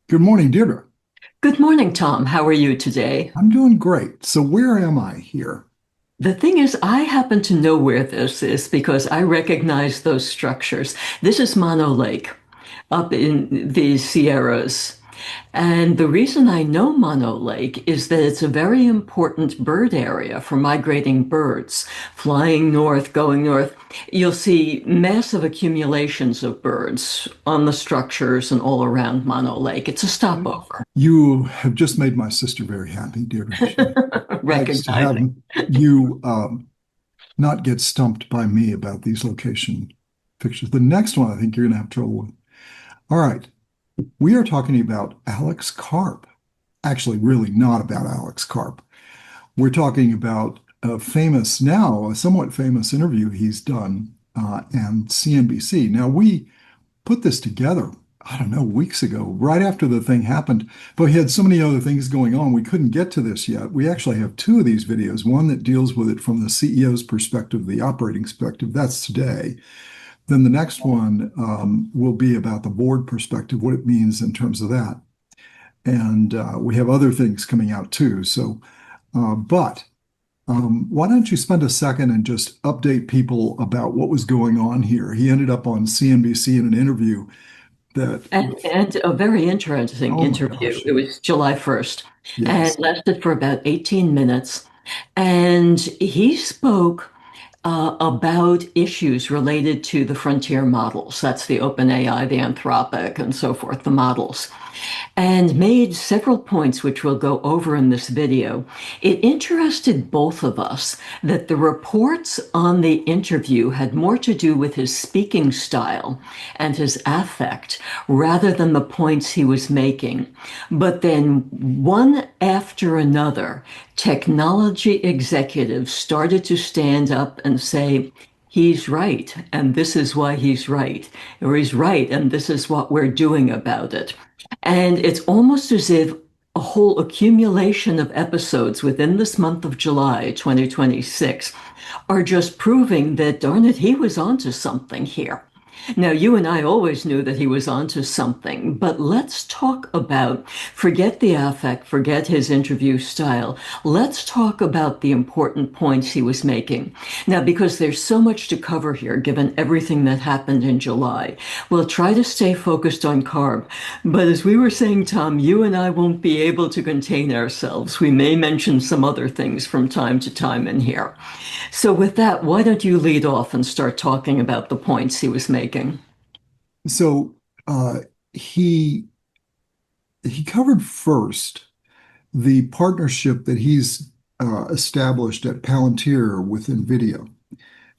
Good morning, Deirdre. Good morning, Tom. How are you today? I'm doing great. So where am I here? The thing is, I happen to know where this is because I recognize those structures. This is Mono Lake up in the Sierras. And the reason I know Mono Lake is that it's a very important bird area for migrating birds, flying north, going north. You'll see massive accumulations of birds on the structures and all around Mono Lake. It's a stopover. You have just made my sister very happy, Deirdre. She likes to have Recognizing. you not get stumped by me about these location pictures. The next one I think you're going to have trouble with. All right. We are talking about Alex Karp. Actually, really not about Alex Karp. We're talking about a somewhat famous interview he's done and CNBC. Now, we put this together, I don't know, weeks ago, right after the thing happened, but we had so many other things going on, we couldn't get to this yet. We actually have two of these videos, one that deals with it from the CEO's perspective, the operating perspective. That's today. Then the next one will be about the board perspective, what it means in terms of that. And we have other things coming out too. But why don't you spend a second and just update people about what was going on here? He ended up on CNBC in an interview that was, And a very interesting oh my interview. gosh, It was July 1st and yes. lasted for about 18 minutes. And he spoke about issues related to the frontier models. That's the OpenAI, the Anthropic, and so forth, the models, and made several points which we'll go over in this video. It interested both of us that the reports on the interview had more to do with his speaking style and his affect rather than the points he was making. But then, one after another, technology executives started to stand up and say, he's right, and this is why he's right, or he's right, and this is what we're doing about it. And it's almost as if a whole accumulation of episodes within this month of July 2026 are just proving that, darn it, he was onto something here. Now, you and I always knew that he was onto something, but let's talk about, forget the affect, forget his interview style. Let's talk about the important points he was making. Now, because there's so much to cover here, given everything that happened in July, we'll try to stay focused on Karp. But as we were saying, Tom, you and I won't be able to contain ourselves. We may mention some other things from time to time in here. So, with that, why don't you lead off and start talking about the points he was making? So uh, he he covered first the partnership that he's established at Palantir with Nvidia.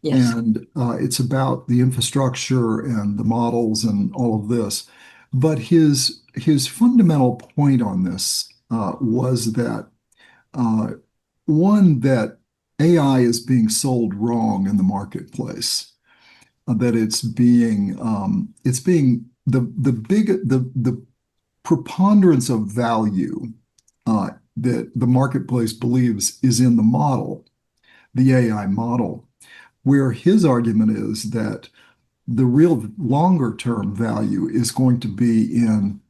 Yes. And it's about the infrastructure and the models and all of this. But his fundamental point on this was that uh, one, that AI is being sold wrong in the marketplace, that it's being the preponderance of value that the marketplace believes is in the model, the AI model, where his argument is that the real longer term value is going to be in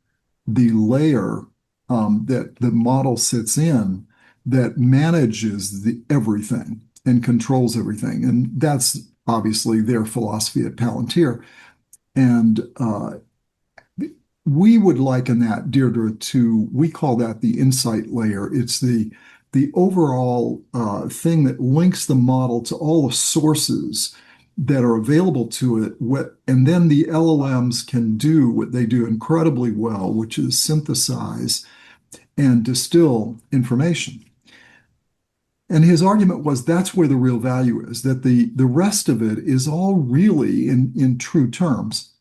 the layer that the model sits in that manages everything and controls everything. And that's obviously their philosophy at Palantir. And we would liken that, Deirdre, to, we call that the insight layer. It's the overall thing that links the model to all the sources that are available to it. And then the LLMs can do what they do incredibly well, which is synthesize and distill information. And his argument was that's where the real value is, that the rest of it is all really, in true terms,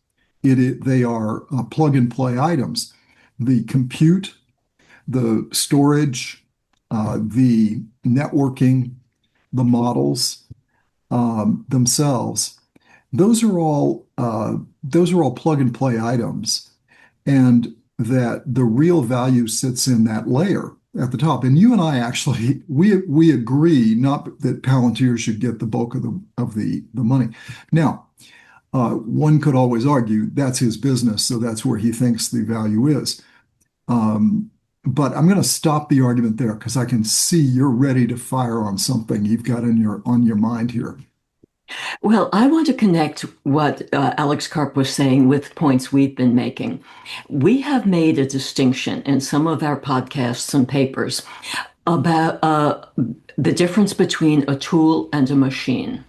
they are plug and play items. The compute, the storage, the networking, the models themselves, those are all plug and play items, and that the real value sits in that layer at the top. And you and I actually we agree not that Palantir should get the bulk of the money. Now, one could always argue that's his business, so that's where he thinks the value is. But I'm going to stop the argument there because I can see you're ready to fire on something you've got in your on your mind here. Well, I want to connect what Alex Karp was saying with points we've been making. We have made a distinction in some of our podcasts and papers about the difference between a tool and a machine.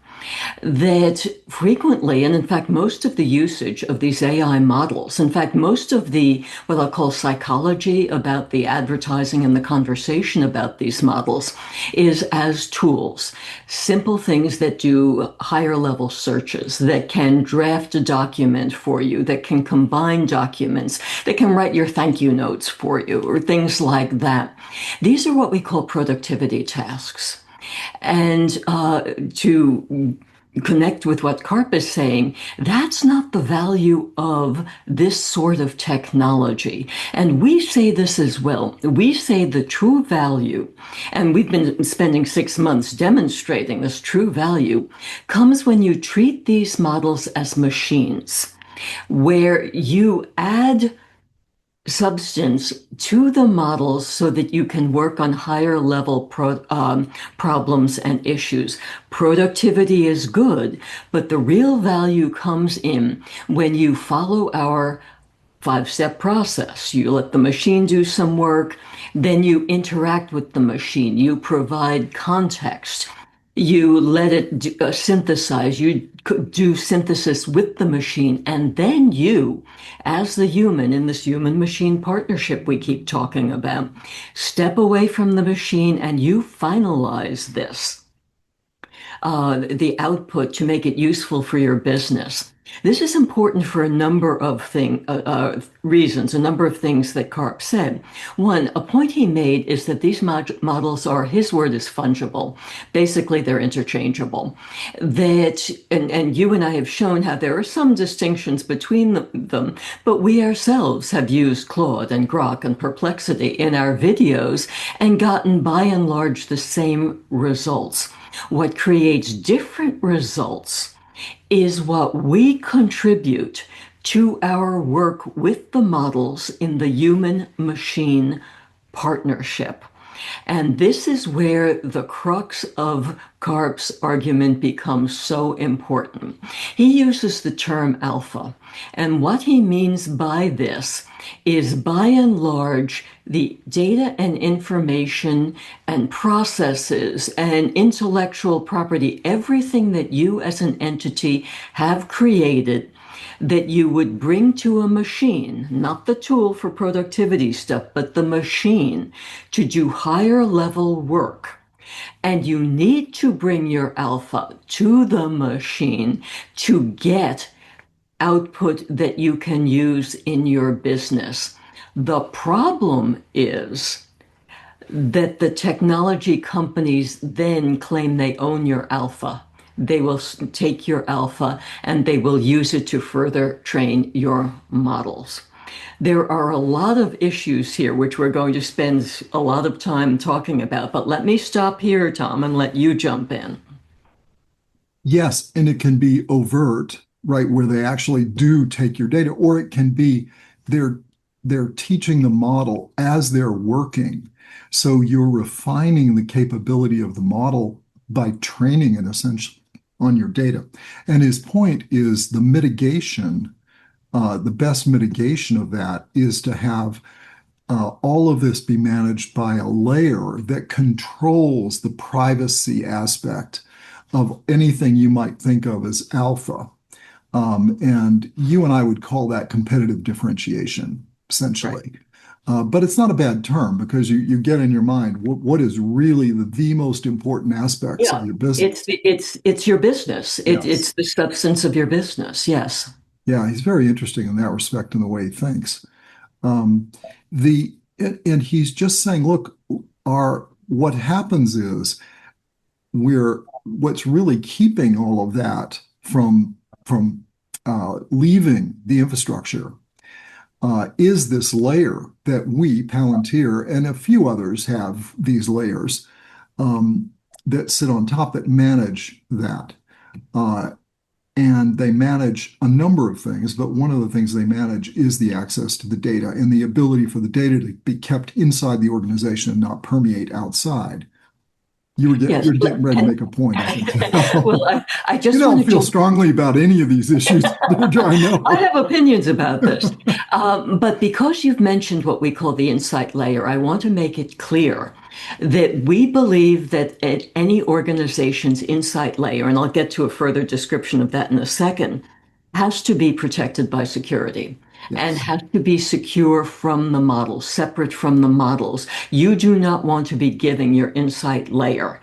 That frequently, and in fact, most of the usage of these AI models, in fact, most of the what I'll call psychology about the advertising and the conversation about these models is as tools, simple things that do higher level searches, that can draft a document for you, that can combine documents, that can write your thank you notes for you, or things like that. These are what we call productivity tasks. And to connect with what Karp is saying, that's not the value of this sort of technology. And we say this as well. We say the true value, and we've been spending 6 months demonstrating this true value, comes when you treat these models as machines, where you add substance to the models so that you can work on higher level problems and issues. Productivity is good, but the real value comes in when you follow our 5-step process. You let the machine do some work, then you interact with the machine, you provide context. You let it synthesize, you do synthesis with the machine, and then you, as the human in this human machine partnership we keep talking about, step away from the machine and you finalize this, the output to make it useful for your business. This is important for a number of reasons, a number of things that Karp said. One, a point he made is that these models are, his word is fungible. Basically, they're interchangeable. That, and you and I have shown how there are some distinctions between them, but we ourselves have used Claude and Grok and Perplexity in our videos and gotten by and large the same results. What creates different results is what we contribute to our work with the models in the human machine partnership. And this is where the crux of Karp's argument becomes so important. He uses the term alpha. And what he means by this is, by and large, the data and information and processes and intellectual property, everything that you as an entity have created, that you would bring to a machine, not the tool for productivity stuff, but the machine to do higher level work. And you need to bring your alpha to the machine to get output that you can use in your business. The problem is that the technology companies then claim they own your alpha. They will take your alpha and they will use it to further train your models. There are a lot of issues here, which we're going to spend a lot of time talking about. But let me stop here, Tom, and let you jump in. Yes, and it can be overt, right, where they actually do take your data, or it can be they're they're teaching the model as they're working. So you're refining the capability of the model by training it essentially on your data. And his point is the mitigation, the best mitigation of that is to have all of this be managed by a layer that controls the privacy aspect of anything you might think of as alpha. And you and I would call that competitive differentiation, Right. essentially. But it's not a bad term because you get in your mind what is really the most important aspects of Yeah. your business. It's your business. Yes. It's the substance of your business. Yes. Yeah, he's very interesting in that respect in the way he thinks. Um, and he's just saying, look, our what happens is we're what's really keeping all of that from leaving the infrastructure is this layer that we, Palantir, and a few others have these layers that sit on top that manage that. Uh, and they manage a number of things, but one of the things they manage is the access to the data and the ability for the data to be kept inside the organization and not permeate outside. Yes. You're getting ready to make a point, I can tell. Well, I You just want don't to feel jump. strongly about any of these issues, I I know. have opinions about this. But because you've mentioned what we call the insight layer, I want to make it clear that we believe that at any organization's insight layer, and I'll get to a further description of that in a second, has to be protected by security and Yes. has to be secure from the models, separate from the models. You do not want to be giving your insight layer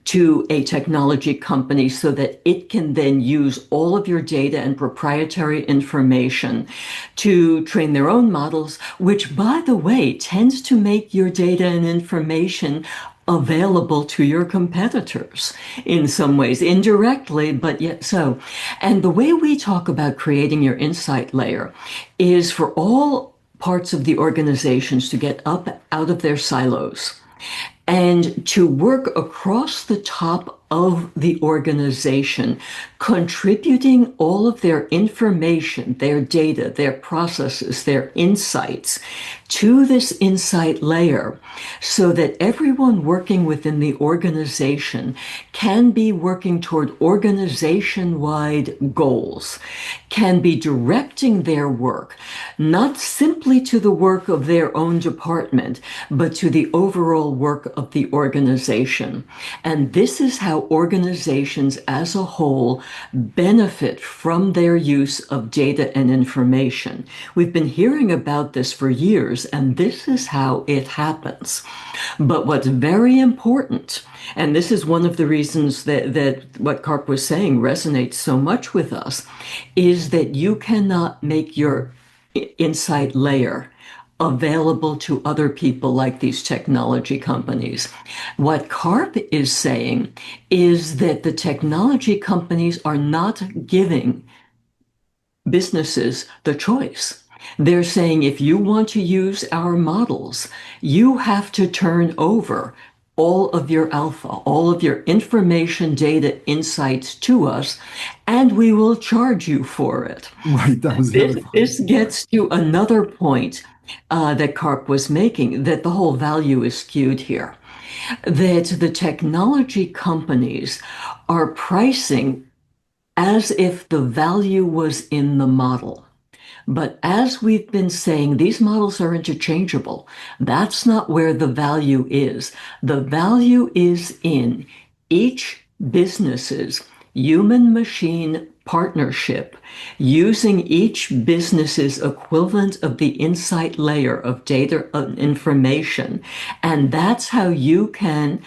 to a technology company so that it can then use all of your data and proprietary information to train their own models, which, by the way, tends to make your data and information available to your competitors in some ways, indirectly, but yet so. And the way we talk about creating your insight layer is for all parts of the organizations to get up out of their silos and to work across the top of the organization, contributing all of their information, their data, their processes, their insights to this insight layer so that everyone working within the organization can be working toward organization-wide goals, can be directing their work, not simply to the work of their own department, but to the overall work of the organization. And this is how organizations as a whole benefit from their use of data and information. We've been hearing about this for years, and this is how it happens. But what's very important, and this is one of the reasons that what Karp was saying resonates so much with us, is that you cannot make your insight layer available to other people like these technology companies. What Karp is saying is that the technology companies are not giving businesses the choice. They're saying if you want to use our models, you have to turn over all of your alpha, all of your information, data, insights to us, and we will charge you for it. Right, that was the This, other part. this gets to another point that Karp was making, that the whole value is skewed here, that the technology companies are pricing as if the value was in the model. But as we've been saying, these models are interchangeable. That's not where the value is. The value is in each business's human machine partnership using each business's equivalent of the insight layer of data and information. And that's how you can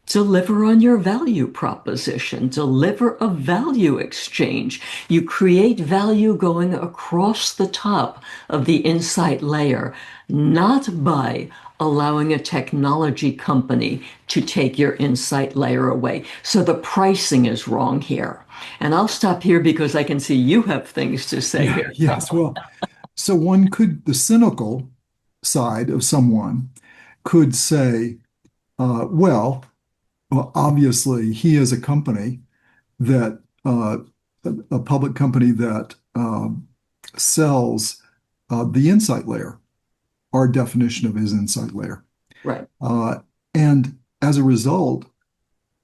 deliver on your value proposition, deliver a value exchange. You create value going across the top of the insight layer, not by allowing a technology company to take your insight layer away. So the pricing is wrong here. And I'll stop here because I can see you have things to say Yeah, here. yes. Well, so one could, the cynical side of someone could say, well, obviously, he is a company that a public company that sells the insight layer, our definition of his insight layer. Right, Uh, and as a result,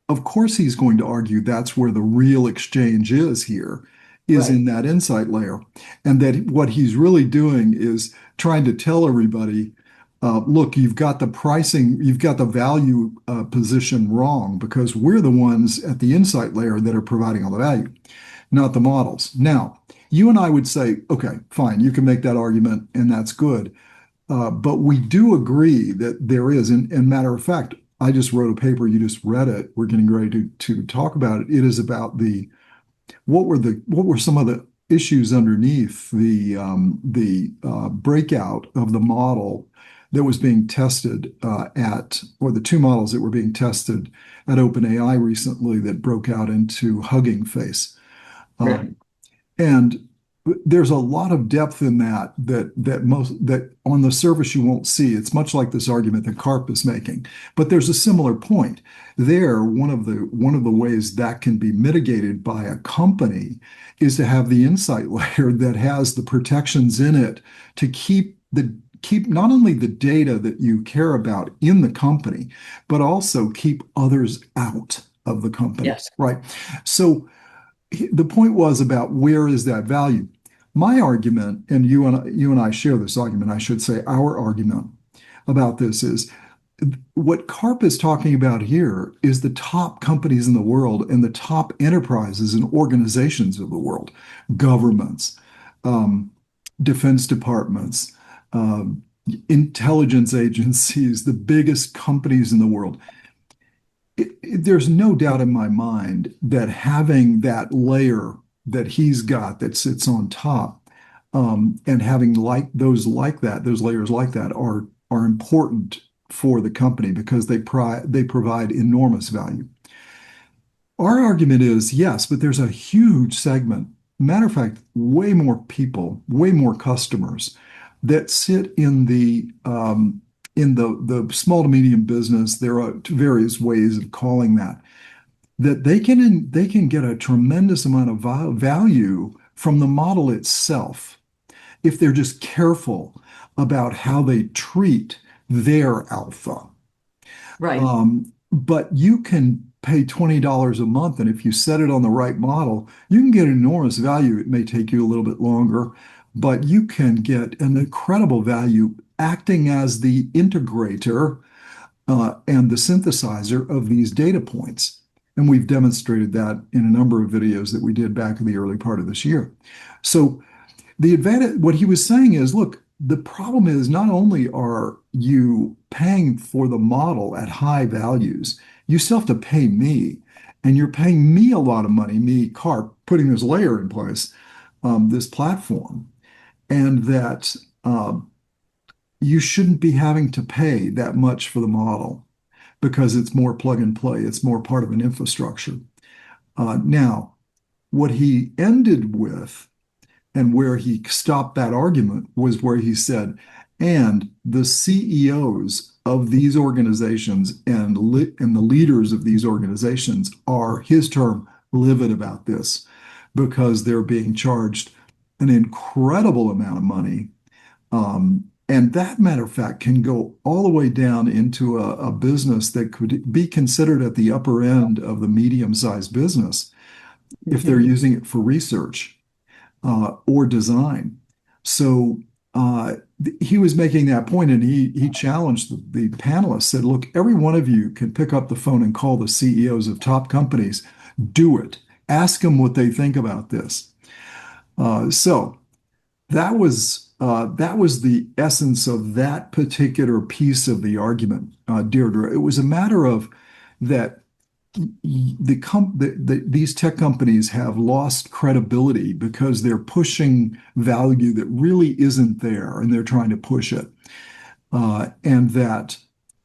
of course, he's going to argue that's where the real exchange is here, is right. in that insight layer. And that what he's really doing is trying to tell everybody, look, you've got the pricing, you've got the value position wrong because we're the ones at the insight layer that are providing all the value, not the models. Now, you and I would say, okay, fine, you can make that argument and that's good. But we do agree that there is, and matter of fact, I just wrote a paper, you just read it. We're getting ready to talk about it. It is about what were some of the issues underneath the breakout of the model that was being tested or the two models that were being tested at OpenAI recently that broke out into Hugging Face. Right. And there's a lot of depth in that on the surface you won't see. It's much like this argument that Karp is making, but there's a similar point there. One of the ways that can be mitigated by a company is to have the insight layer that has the protections in it to keep not only the data that you care about in the company, but also keep others out of the company, Yes. right? So the point was about where is that value? My argument, and you and I share this argument, I should say, our argument about this is what Karp is talking about here is the top companies in the world and the top enterprises and organizations of the world, governments, um, defense departments, um, intelligence agencies, the biggest companies in the world. There's no doubt in my mind that having that layer that he's got that sits on top, and having those layers like that are important for the company because they provide enormous value. Our argument is yes, but there's a huge segment. Matter of fact, way more people, way more customers that sit in the small to medium business. There are various ways of calling that they can get a tremendous amount of value from the model itself if they're just careful about how they treat their alpha. Right. But you can pay $20 a month, and if you set it on the right model, you can get enormous value. It may take you a little bit longer, but you can get an incredible value acting as the integrator and the synthesizer of these data points. And we've demonstrated that in a number of videos that we did back in the early part of this year. So the advantage, what he was saying is, look, the problem is not only are you paying for the model at high values, you still have to pay me. And you're paying me a lot of money, me, Karp, putting this layer in place, this platform, and that you shouldn't be having to pay that much for the model because it's more plug and play. It's more part of an infrastructure. Now, what he ended with and where he stopped that argument was where he said, and the CEOs of these organizations and the leaders of these organizations are, his term, livid about this because they're being charged an incredible amount of money. And that, matter of fact, can go all the way down into a business that could be considered at the upper end of the medium-sized business if they're Mhm. using it for research or design. So he was making that point, and he challenged the panelists, said, "Look, every one of you can pick up the phone and call the CEOs of top companies. Do it. Ask them what they think about this." So that was the essence of that particular piece of the argument, Deirdre. It was a matter of that these tech companies have lost credibility because they're pushing value that really isn't there, and they're trying to push it, and that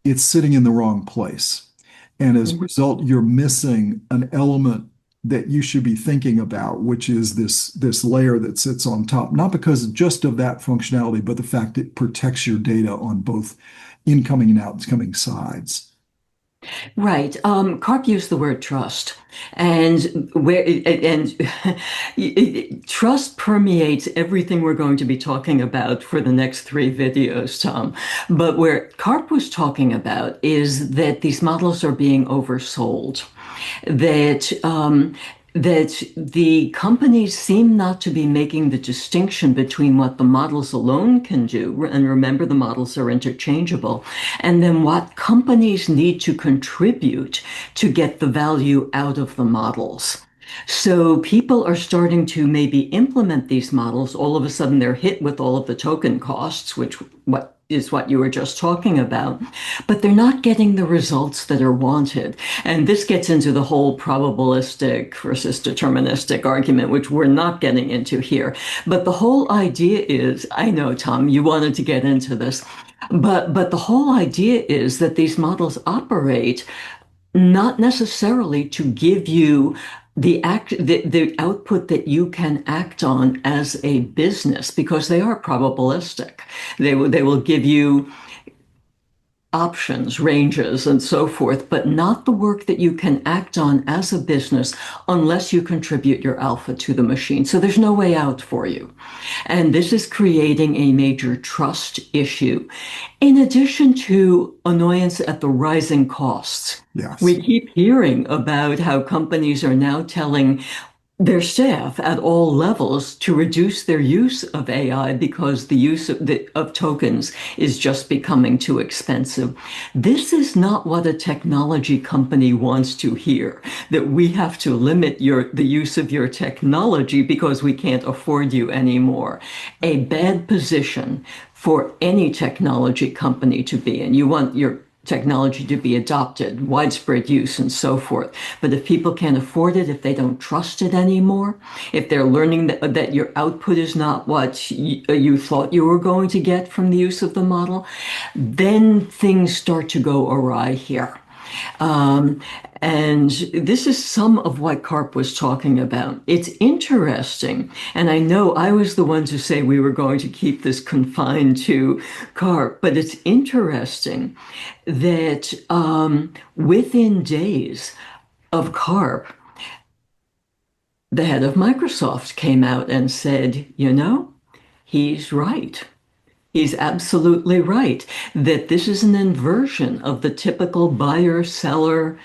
it's sitting in the wrong place. And as a Mhm. result, you're missing an element that you should be thinking about, which is this layer that sits on top, not because just of that functionality, but the fact it protects your data on both incoming and outgoing sides. Right. Karp used the word trust, and trust permeates everything we're going to be talking about for the next three videos, Tom. But where Karp was talking about is that these models are being oversold, that the companies seem not to be making the distinction between what the models alone can do, and remember the models are interchangeable, and then what companies need to contribute to get the value out of the models. So people are starting to maybe implement these models. All of a sudden, they're hit with all of the token costs, which what you were just talking about, but they're not getting the results that are wanted. And this gets into the whole probabilistic versus deterministic argument, which we're not getting into here. But the whole idea is, I know, Tom, you wanted to get into this, but the whole idea is that these models operate not necessarily to give you the output that you can act on as a business, because they are probabilistic. They will give you options, ranges, and so forth, but not the work that you can act on as a business unless you contribute your alpha to the machine. So there's no way out for you. And this is creating a major trust issue, in addition to annoyance at the rising costs. Yes. We keep hearing about how companies are now telling their staff at all levels to reduce their use of AI because the use of tokens is just becoming too expensive. This is not what a technology company wants to hear, that we have to limit the use of your technology because we can't afford you anymore. A bad position for any technology company to be in. You want your technology to be adopted, widespread use, and so forth. But if people can't afford it, if they don't trust it anymore, if they're learning that your output is not what you thought you were going to get from the use of the model, then things start to go awry here. Um, and this is some of what Karp was talking about. It's interesting. And I know I was the one to say we were going to keep this confined to Karp, but it's interesting that within days of Karp, the head of Microsoft came out and said, he's right. He's absolutely right that this is an inversion of the typical buyer-seller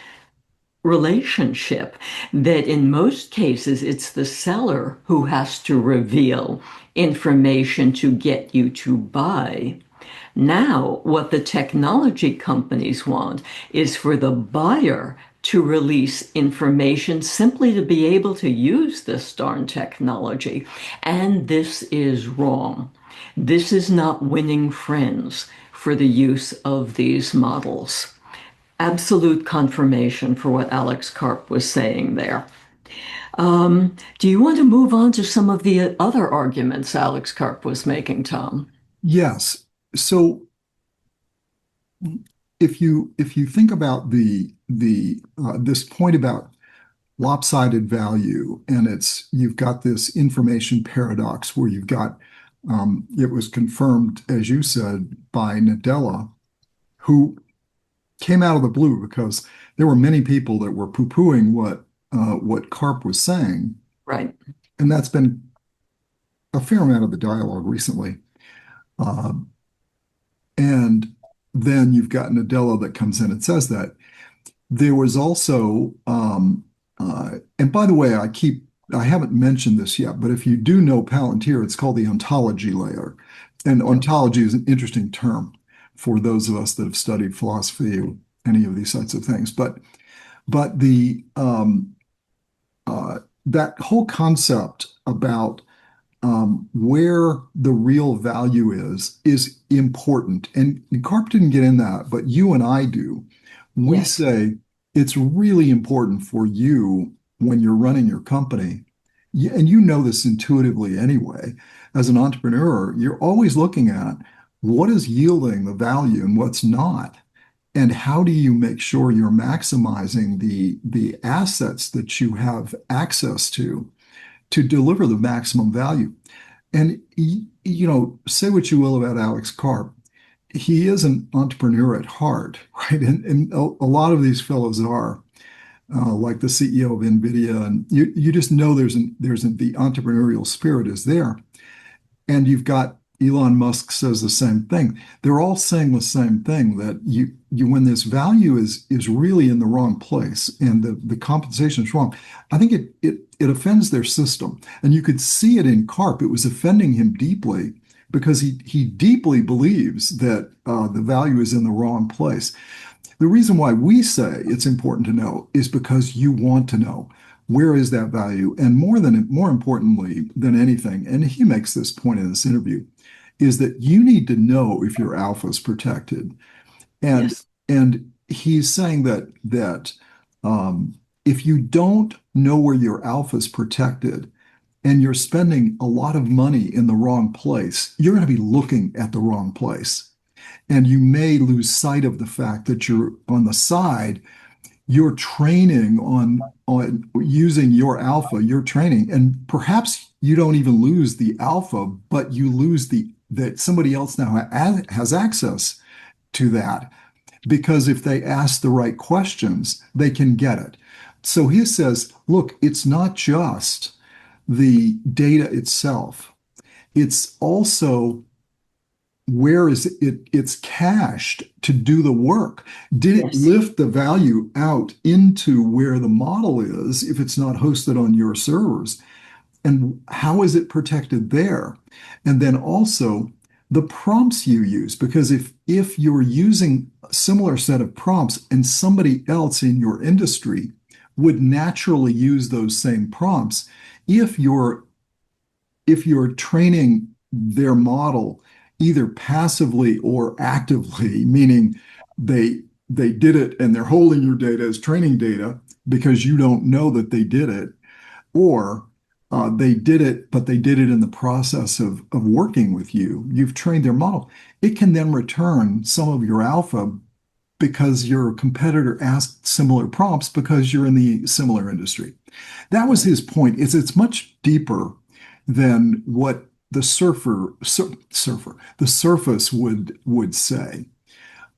relationship, that in most cases it's the seller who has to reveal information to get you to buy. Now, what the technology companies want is for the buyer to release information simply to be able to use this darn technology. And this is wrong. This is not winning friends for the use of these models. Absolute confirmation for what Alex Karp was saying there. Do you want to move on to some of the other arguments Alex Karp was making, Tom? Yes. So if you think about the this point about lopsided value, and you've got this information paradox where you've got it was confirmed, as you said, by Nadella, who came out of the blue because there were many people that were poo-pooing what Karp was saying, Right. and that's been a fair amount of the dialogue recently. Uh, and then you've got Nadella that comes in and says that. There was also, and by the way, I haven't mentioned this yet, but if you do know Palantir, it's called the ontology layer. And ontology is an interesting term for those of us that have studied philosophy or any of these sorts of things. But that whole concept about where the real value is important. And Karp didn't get in that, but you and I do. We Yes. say it's really important for you when you're running your company, and you know this intuitively anyway, as an entrepreneur, you're always looking at what is yielding the value and what's not. And how do you make sure you're maximizing the assets that you have access to deliver the maximum value? And say what you will about Alex Karp, he is an entrepreneur at heart, right? And a lot of these fellows are, like the CEO of Nvidia, and you just know the entrepreneurial spirit is there. And you've got Elon Musk says the same thing. They're all saying the same thing, that you when this value is really in the wrong place and the compensation is wrong, I think it offends their system. And you could see it in Karp. It was offending him deeply because he deeply believes that the value is in the wrong place. The reason why we say it's important to know is because you want to know where is that value, and more importantly than anything, and he makes this point in this interview, is that you need to know if your alpha is protected. And Yes. and he's saying that if you don't know where your alpha is protected and you're spending a lot of money in the wrong place, you're going to be looking at the wrong place. And you may lose sight of the fact that you're on the side. you're training on using your alpha, you're training, and perhaps you don't even lose the alpha, but you lose that somebody else now has access to that because if they ask the right questions, they can get it. So he says, look, it's not just the data itself. It's also where is it's cached to do the work. Did it Yes. lift the value out into where the model is if it's not hosted on your servers? And how is it protected there? And then also the prompts you use, because if you're using a similar set of prompts and somebody else in your industry would naturally use those same prompts, if you're if you're training their model either passively or actively, meaning they did it and they're holding your data as training data because you don't know that they did it, or they did it, but they did it in the process of working with you. You've trained their model. It can then return some of your alpha because your competitor asked similar prompts because you're in the similar industry. That was his point. It's much deeper than what the the surface would say.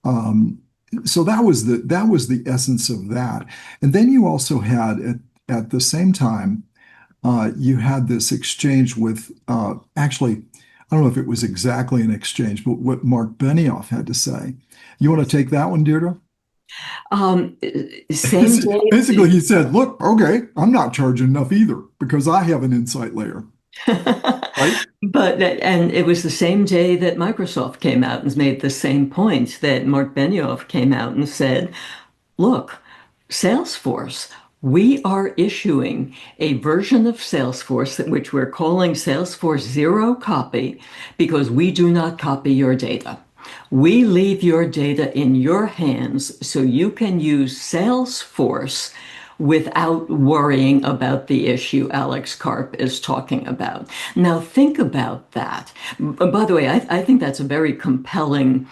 Um, so that was the essence of that. And then you also had at the same time you had this exchange with actually I don't know if it was exactly an exchange, but what Mark Benioff had to say. You want to take that one, Deirdre? Um, Same Basically, day. he said, "Look, okay, I'm not charging enough either because I have an insight layer, right?" And it was the same day that Microsoft came out and made the same point that Mark Benioff came out and said, look, Salesforce, we are issuing a version of Salesforce which we're calling Salesforce Zero Copy because we do not copy your data. We leave your data in your hands so you can use Salesforce without worrying about the issue Alex Karp is talking about. Now, think about that. By the way, I think that's a very compelling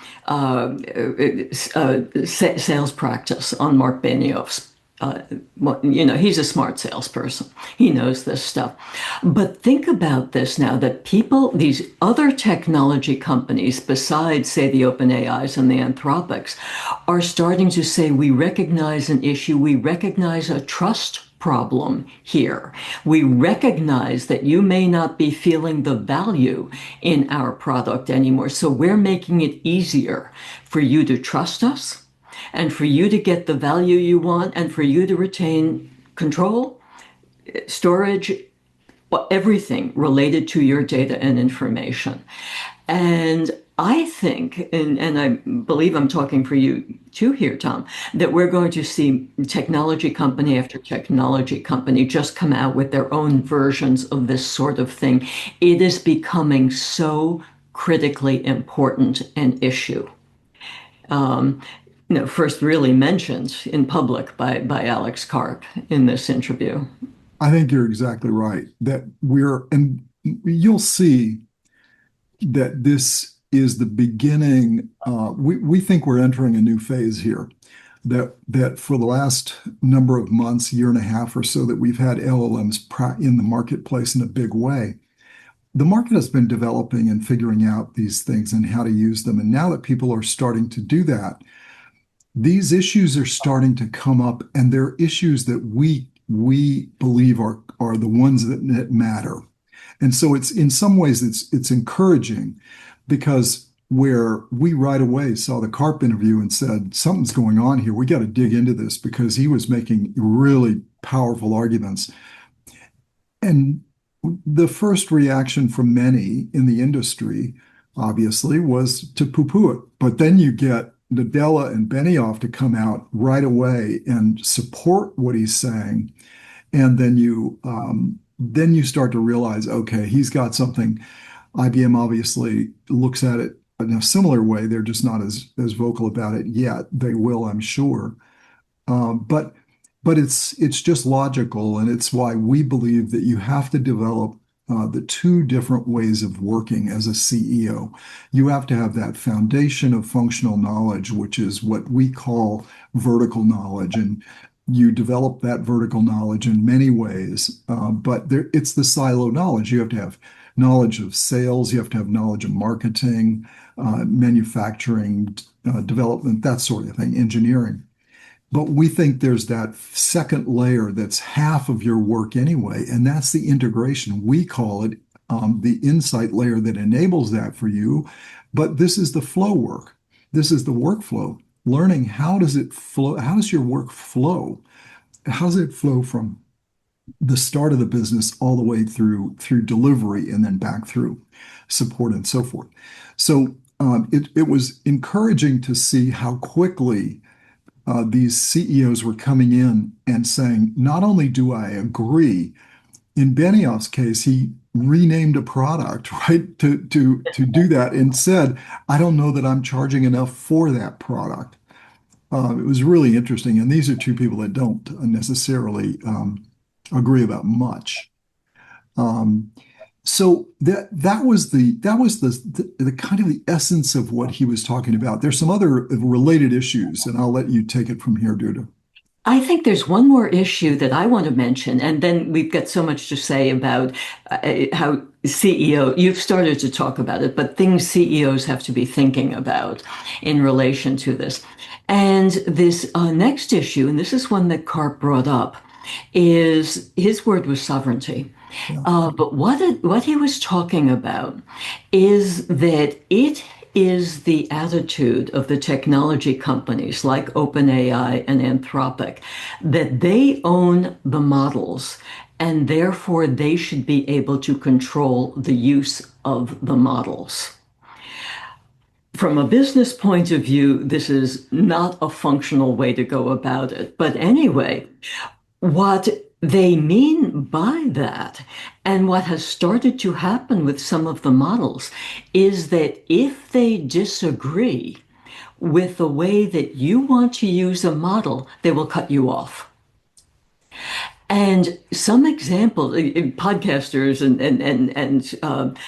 sales practice on Mark Benioff's. He's a smart salesperson. He knows this stuff. But think about this now that these other technology companies, besides, say, the OpenAIs and the Anthropics, are starting to say, we recognize an issue, we recognize a trust problem here. We recognize that you may not be feeling the value in our product anymore. So we're making it easier for you to trust us and for you to get the value you want and for you to retain control, storage, everything related to your data and information. And I think, and I believe I'm talking for you too here, Tom, that we're going to see technology company after technology company just come out with their own versions of this sort of thing. It is becoming so critically important an issue. Um, First really mentioned in public by Alex Karp in this interview. I think you're exactly right that and you'll see that this is the beginning. We think we're entering a new phase here. That for the last number of months, year and a half or so, that we've had LLMs in the marketplace in a big way. The market has been developing and figuring out these things and how to use them. And now that people are starting to do that, these issues are starting to come up, and they're issues that we believe are the ones that matter. And so it's in some ways it's encouraging because where we right away saw the Karp interview and said something's going on here, we got to dig into this because he was making really powerful arguments. And the first reaction from many in the industry, obviously, was to poo-poo it. But then you get Nadella and Benioff to come out right away and support what he's saying, and then you start to realize, okay, he's got something. IBM obviously looks at it in a similar way. They're just not as vocal about it yet. They will, I'm sure. But it's just logical, and it's why we believe that you have to develop the two different ways of working as a CEO. You have to have that foundation of functional knowledge, which is what we call vertical knowledge. And you develop that vertical knowledge in many ways, but it's the silo knowledge. You have to have knowledge of sales, you have to have knowledge of marketing, manufacturing, development, that sort of thing, engineering. But we think there's that second layer that's half of your work anyway, and that's the integration. We call it the insight layer that enables that for you. But this is the flow work. This is the workflow. Learning how does it flow? How does your work flow? How does it flow from the start of the business all the way through delivery and then back through support and so forth? So it was encouraging to see how quickly these CEOs were coming in and saying, not only do I agree, in Benioff's case, he renamed a product, right, to do that and said, I don't know that I'm charging enough for that product. It was really interesting. And these are two people that don't necessarily agree about much. Um, so that was the kind of the essence of what he was talking about. There's some other related issues, and I'll let you take it from here, Duda. I think there's one more issue that I want to mention, and then we've got so much to say about how you've started to talk about it, but things CEOs have to be thinking about in relation to this. And this next issue, and this is one that Karp brought up, is his word was sovereignty. Yeah. But what he was talking about is that it is the attitude of the technology companies like OpenAI and Anthropic that they own the models and therefore they should be able to control the use of the models. From a business point of view, this is not a functional way to go about it. But anyway, what they mean by that, and what has started to happen with some of the models, is that if they disagree with the way that you want to use a model, they will cut you off. And some examples, podcasters and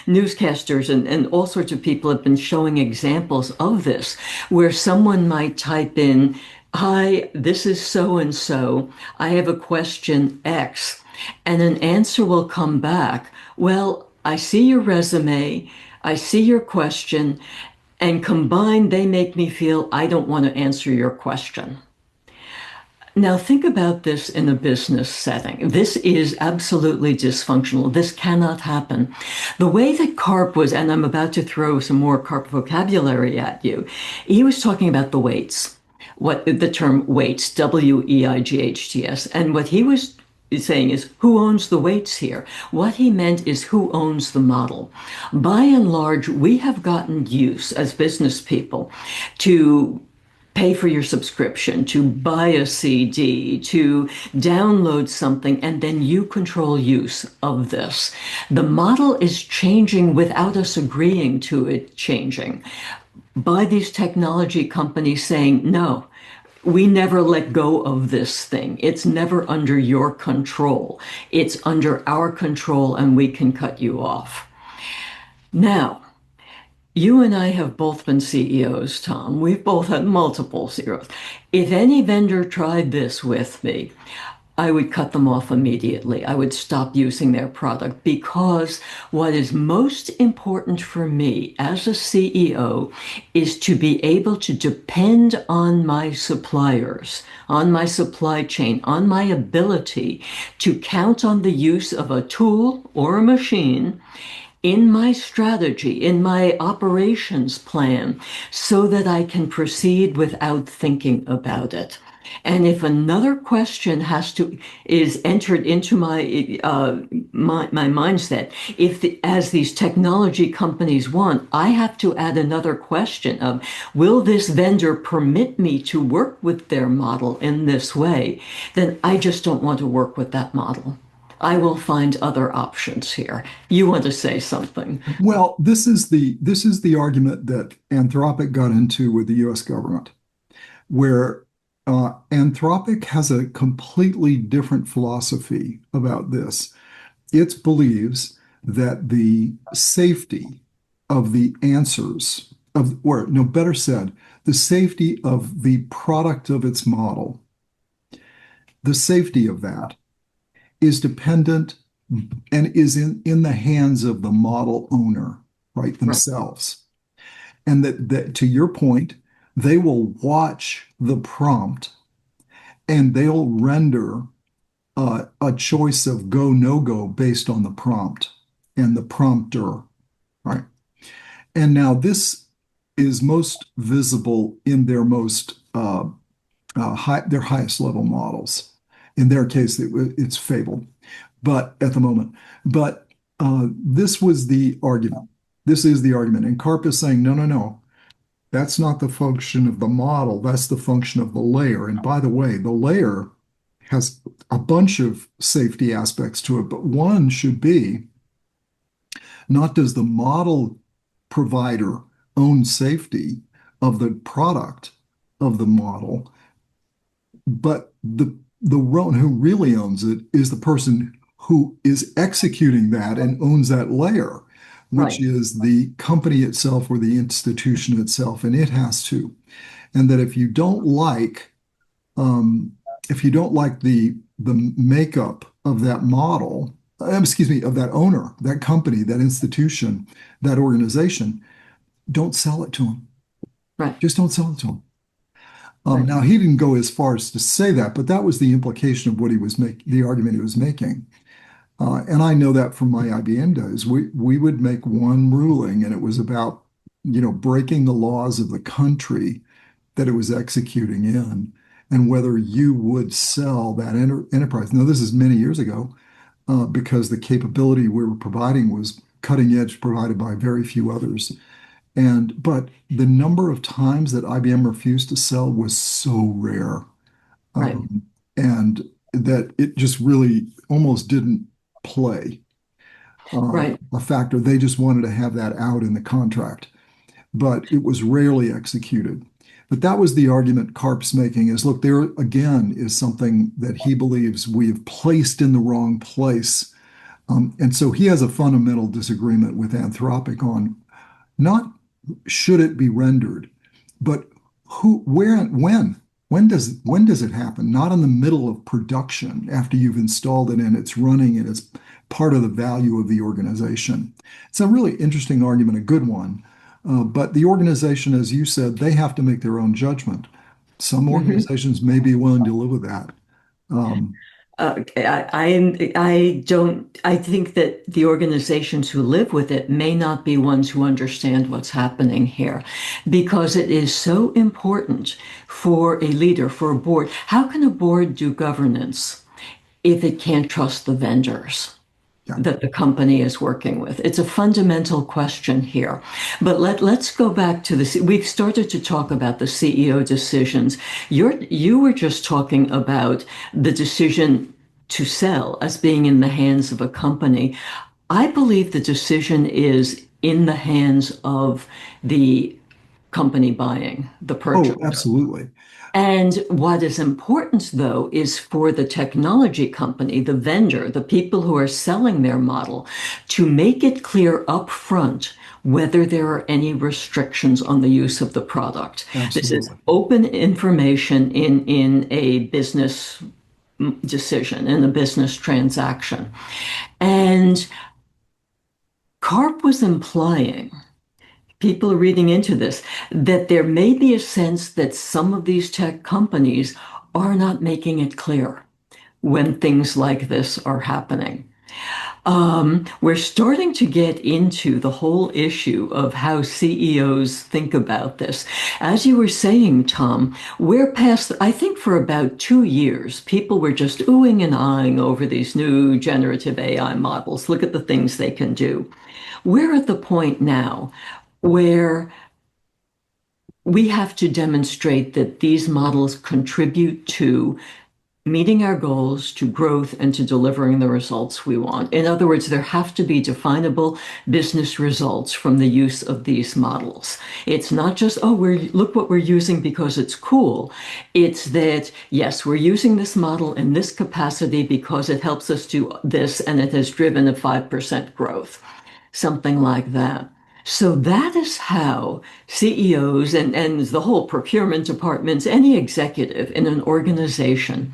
newscasters and all sorts of people have been showing examples of this, where someone might type in, "Hi, this is so and so. I have a question X," and an answer will come back. "Well, I see your resume, I see your question, and combined, they make me feel I don't want to answer your question." Now, think about this in a business setting. This is absolutely dysfunctional. This cannot happen. The way that Karp was, and I'm about to throw some more Karp vocabulary at you, he was talking about the weights, what the term weights, weights, and what he was saying is who owns the weights here? What he meant is who owns the model. By and large, we have gotten used as business people to pay for your subscription, to buy a CD, to download something, and then you control use of this. The model is changing without us agreeing to it changing by these technology companies saying, no, we never let go of this thing. It's never under your control. It's under our control, and we can cut you off. Now, you and I have both been CEOs, Tom. We've both had multiple CEOs. If any vendor tried this with me, I would cut them off immediately. I would stop using their product, because what is most important for me as a CEO is to be able to depend on my suppliers, on my supply chain, on my ability to count on the use of a tool or a machine in my strategy, in my operations plan, so that I can proceed without thinking about it. And if another question is entered into my mindset, as these technology companies want, I have to add another question of, will this vendor permit me to work with their model in this way? Then I just don't want to work with that model. I will find other options here. You want to say something? Well, this is the argument that Anthropic got into with the U.S. government, where Anthropic has a completely different philosophy about this. It believes that the safety of the answers or no, better said, the safety of the product of its model the safety of that is dependent and is in the hands of the model owner, right, Right. themselves. And that to your point, they will watch the prompt and they'll render a choice of go, no go based on the prompt and the prompter, right? And now this is most visible in their most their highest level models. In their case, it's Fable, but at the moment, but this was the argument. This is the argument, and Karp is saying, no, no, no. That's not the function of the model. That's the function of the layer. And by the way, the layer has a bunch of safety aspects to it, but one should be not does the model provider own safety of the product of the model, but the one who really owns it is the person who is executing that and owns that layer, which Right. is the company itself or the institution itself, and it has to. And that um, if you don't like the makeup of that model, excuse me, of that owner, that company, that institution, that organization, don't sell it to them. Right. Just don't sell it to them. Right. Now he didn't go as far as to say that, but that was the implication of what he was making, the argument he was making. And I know that from my IBM days. We would make one ruling, and it was about, breaking the laws of the country that it was executing in, and whether you would sell that enterprise. Now, this is many years ago, because the capability we were providing was cutting edge, provided by very few others. But the number of times that IBM refused to sell was so rare, Right. um, and that it just really almost didn't play Right. a factor. They just wanted to have that out in the contract, but it was rarely executed. But that was the argument Karp's making is, look, there again is something that he believes we have placed in the wrong place. And so he has a fundamental disagreement with Anthropic on not should it be rendered, but who, where, and when. When does it happen? Not in the middle of production after you've installed it and it's running and it's part of the value of the organization. It's a really interesting argument, a good one. But the organization, as you said, they have to make their own judgment. Some Hmm. organizations may be willing to live with that. Um, I don't, I think that the organizations who live with it may not be ones who understand what's happening here because it is so important for a leader, for a board. How can a board do governance if it can't trust the vendors yeah. that the company is working with? It's a fundamental question here. But let's go back to this. We've started to talk about the CEO decisions. You were just talking about the decision to sell as being in the hands of a company. I believe the decision is in the hands of the company buying, the Oh, purchaser. absolutely. And what is important, though, is for the technology company, the vendor, the people who are selling their model, to make it clear up front whether there are any restrictions on the use of the product. This is Absolutely. open information in a business decision, in a business transaction. And Karp was implying people are reading into this, that there may be a sense that some of these tech companies are not making it clear when things like this are happening. We're starting to get into the whole issue of how CEOs think about this. As you were saying, Tom, we're past, I think for about 2 years, people were just oohing and eyeing over these new generative AI models. Look at the things they can do. We're at the point now where we have to demonstrate that these models contribute to meeting our goals, to growth, and to delivering the results we want. In other words, there have to be definable business results from the use of these models. It's not just, oh, look what we're using because it's cool. It's that, yes, we're using this model in this capacity because it helps us do this, and it has driven a 5% growth, something like that. So that is how CEOs and the whole procurement departments, any executive in an organization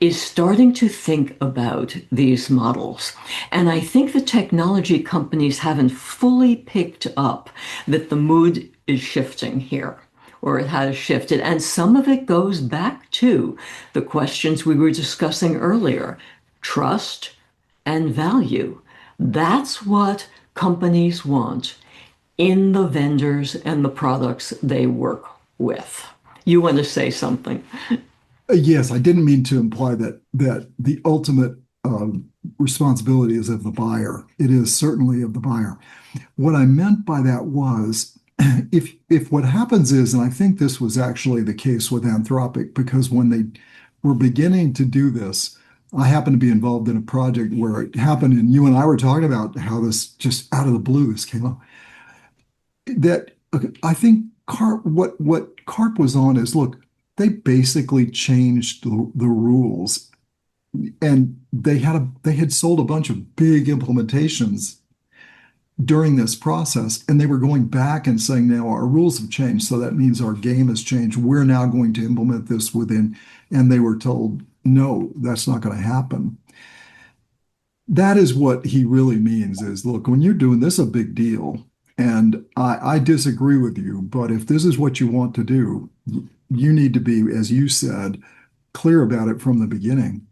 is starting to think about these models. And I think the technology companies haven't fully picked up that the mood is shifting here, or it has shifted. And some of it goes back to the questions we were discussing earlier: trust and value. That's what companies want in the vendors and the products they work with. You want to say something? Yes, I didn't mean to imply that the ultimate responsibility is of the buyer. It is certainly of the buyer. What I meant by that was if what happens is, and I think this was actually the case with Anthropic, because when they were beginning to do this, I happened to be involved in a project where it happened, and you and I were talking about how this just out of the blue this came up. That I think what Karp was on is, look, they basically changed the rules, and they had sold a bunch of big implementations during this process, and they were going back and saying, now our rules have changed, so that means our game has changed. We're now going to implement this within, and they were told, no, that's not going to happen. That is what he really means is, look, when you're doing this, a big deal, and I disagree with you, but if this is what you want to do, you need to be, as you said, clear about it from the beginning.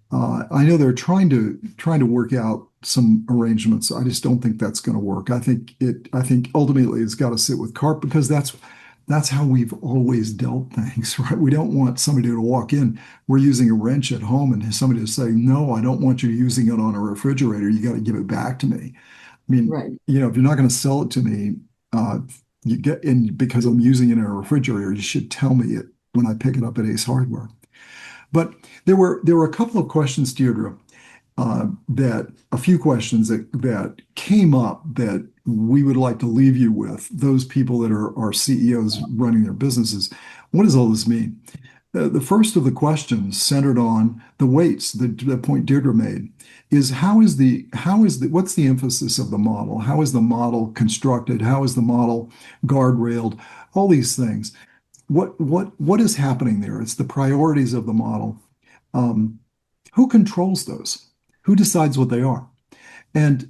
I know they're trying to work out some arrangements. I just don't think that's going to work. I think ultimately it's got to sit with Karp, because that's how we've always dealt things, right? We don't want somebody to walk in. We're using a wrench at home, and somebody to say, no, I don't want you using it on a refrigerator. You got to give it back to me. I mean, Right. if you're not going to sell it to me, you get in because I'm using it in a refrigerator, you should tell me it when I pick it up at Ace Hardware. But there were a couple of questions, Deirdre, that a few questions that came up that we would like to leave you with, those people that are CEOs running their businesses. What does all this mean? The first of the questions centered on the weights, the point Deirdre made, is what's the emphasis of the model? How is the model constructed? How is the model guardrailed? All these things. What is happening there? It's the priorities of the model. Um, who controls those? Who decides what they are? And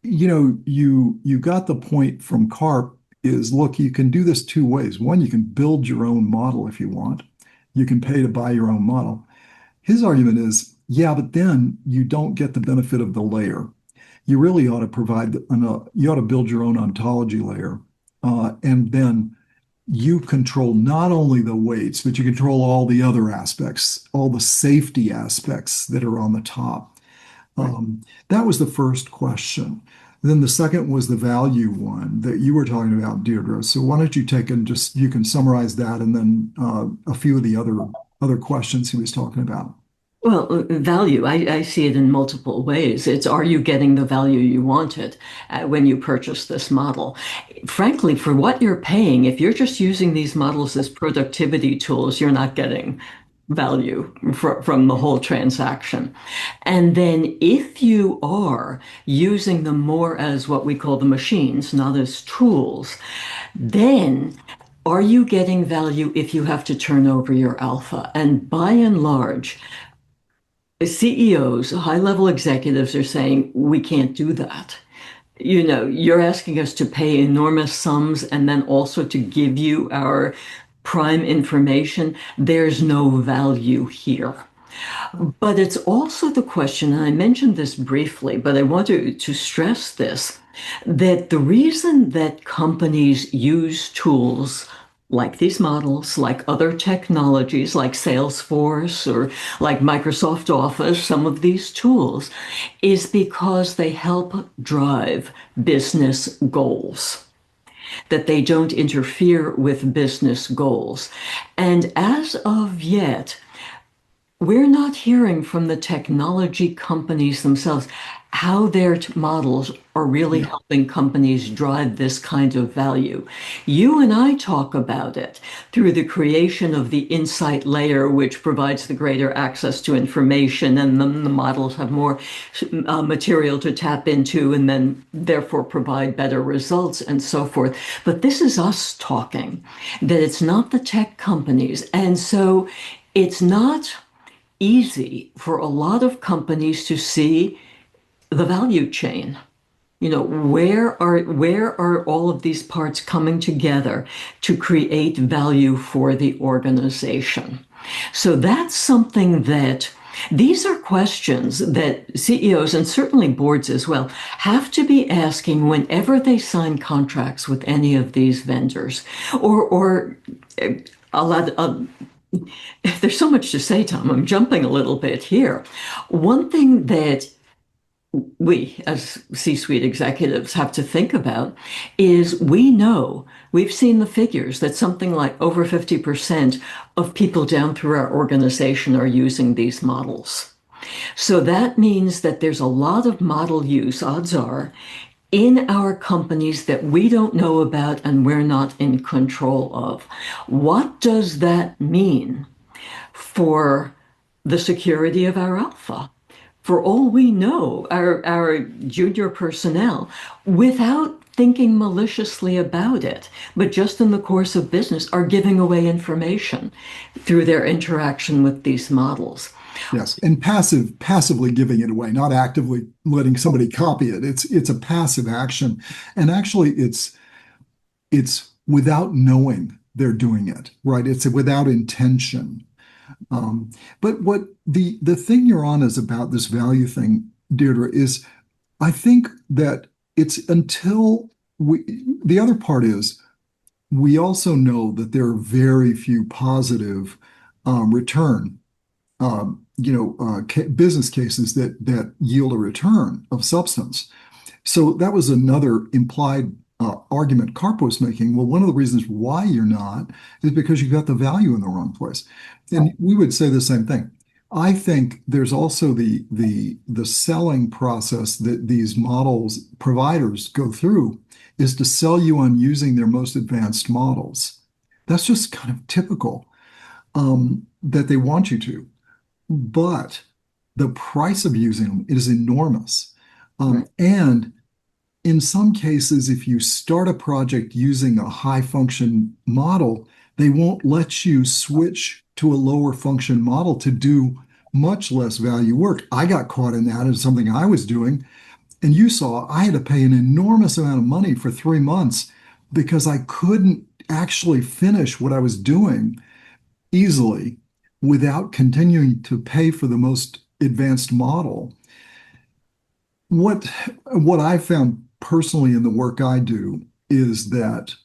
you got the point from Karp is, look, you can do this two ways. One, you can build your own model if you want. You can pay to buy your own model. His argument is, yeah, but then you don't get the benefit of the layer. You really ought to you ought to build your own ontology layer, and then you control not only the weights, but you control all the other aspects, all the safety aspects that are on the top. Right. That was the first question. Then the second was the value one that you were talking about, Deirdre. So why don't you take and you can summarize that, and then a few of the other questions he was talking about. Well, value, I see it in multiple ways. It's, are you getting the value you wanted when you purchase this model? Frankly, for what you're paying, if you're just using these models as productivity tools, you're not getting value from the whole transaction. And then if you are using them more as what we call the machines, not as tools, then are you getting value if you have to turn over your alpha? And by and large, CEOs, high-level executives are saying, we can't do that. You're asking us to pay enormous sums and then also to give you our prime information. There's no value here. But it's also the question, and I mentioned this briefly, but I want to stress this, that the reason that companies use tools like these models, like other technologies, like Salesforce or like Microsoft Office, some of these tools, is because they help drive business goals, that they don't interfere with business goals. And as of yet, we're not hearing from the technology companies themselves how their models are really Yeah. helping companies drive this kind of value. You and I talk about it through the creation of the insight layer, which provides the greater access to information, and then the models have more material to tap into, and then therefore provide better results and so forth. But this is us talking, that it's not the tech companies. And so it's not easy for a lot of companies to see the value chain. Where are all of these parts coming together to create value for the organization? So that's something that these are questions that CEOs and certainly boards as well have to be asking whenever they sign contracts with any of these vendors or a lot of, there's so much to say, Tom. I'm jumping a little bit here. One thing that we as C-suite executives have to think about is we've seen the figures that something like over 50% of people down through our organization are using these models. So that means that there's a lot of model use, odds are, in our companies that we don't know about and we're not in control of. What does that mean for the security of our alpha? For all we know, our junior personnel, without thinking maliciously about it, but just in the course of business, are giving away information through their interaction with these models. Yes, and passively giving it away, not actively letting somebody copy it. It's a passive action, and actually, it's without knowing they're doing it, right? It's without intention. But what the thing you're on is about this value thing, Deirdre, is I think that it's until the other part is we also know that there are very few positive return business cases that yield a return of substance. So that was another implied argument Karp was making. Well, one of the reasons why you're not is because you got the value in the wrong place. And we would say the same thing. I think there's also the selling process that these models providers go through is to sell you on using their most advanced models. That's just kind of typical that they want you to. But the price of using them is enormous. Right. And in some cases, if you start a project using a high function model, they won't let you switch to a lower function model to do much less value work. I got caught in that as something I was doing. And you saw I had to pay an enormous amount of money for 3 months because I couldn't actually finish what I was doing easily without continuing to pay for the most advanced model. What I found personally in the work I do is that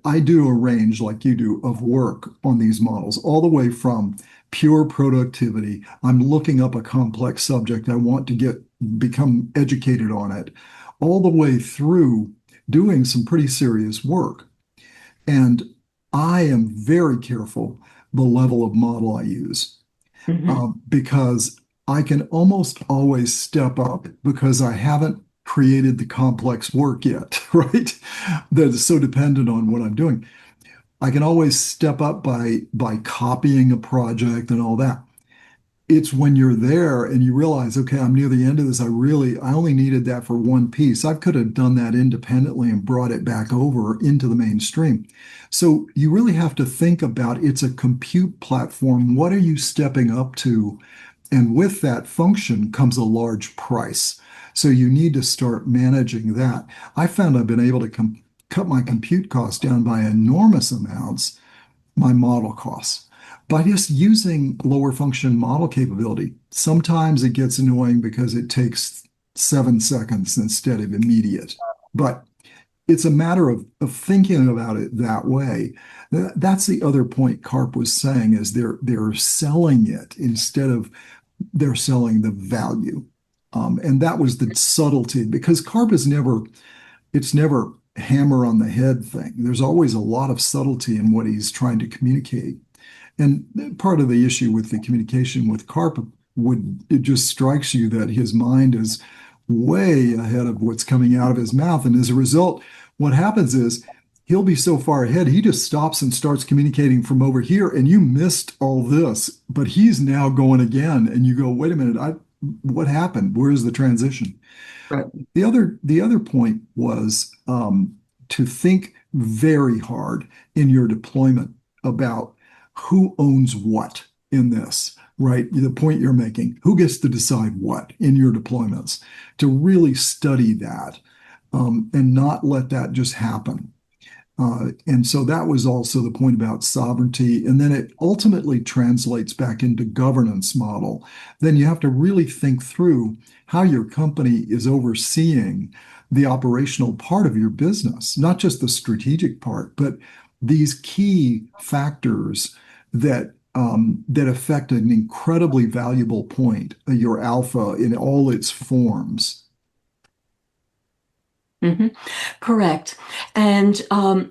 I do a range like you do of work on these models, all the way from pure productivity. I'm looking up a complex subject. I want to become educated on it, all the way through doing some pretty serious work. And I am very careful the level of model I use Mhm. because I can almost always step up because I haven't created the complex work yet, right? That is so dependent on what I'm doing. I can always step up by copying a project and all that. It's when you're there and you realize, okay, I'm near the end of this. I only needed that for one piece. I could have done that independently and brought it back over into the mainstream. So you really have to think about it's a compute platform. What are you stepping up to? And with that function comes a large price. So you need to start managing that. I found I've been able to cut my compute costs down by enormous amounts, my model costs, by just using lower function model capability. Sometimes it gets annoying because it takes 7 seconds instead of immediate. But it's a matter of thinking about it that way. That's the other point Karp was saying is they're selling it instead of they're selling the value. And that was the subtlety because Karp it's never hammer on the head thing. There's always a lot of subtlety in what he's trying to communicate. And part of the issue with the communication with Karp it just strikes you that his mind is way ahead of what's coming out of his mouth. And as a result, what happens is he'll be so far ahead, he just stops and starts communicating from over here, and you missed all this, but he's now going again, and you go, wait a minute, what happened? Where's the transition? Right. The other point was to think very hard in your deployment about who owns what in this, right? The point you're making, who gets to decide what in your deployments, to really study that and not let that just happen. And so that was also the point about sovereignty. And then it ultimately translates back into governance model. Then you have to really think through how your company is overseeing the operational part of your business, not just the strategic part, but these key factors that affect an incredibly valuable point, your alpha in all its forms. Hmm. Correct. And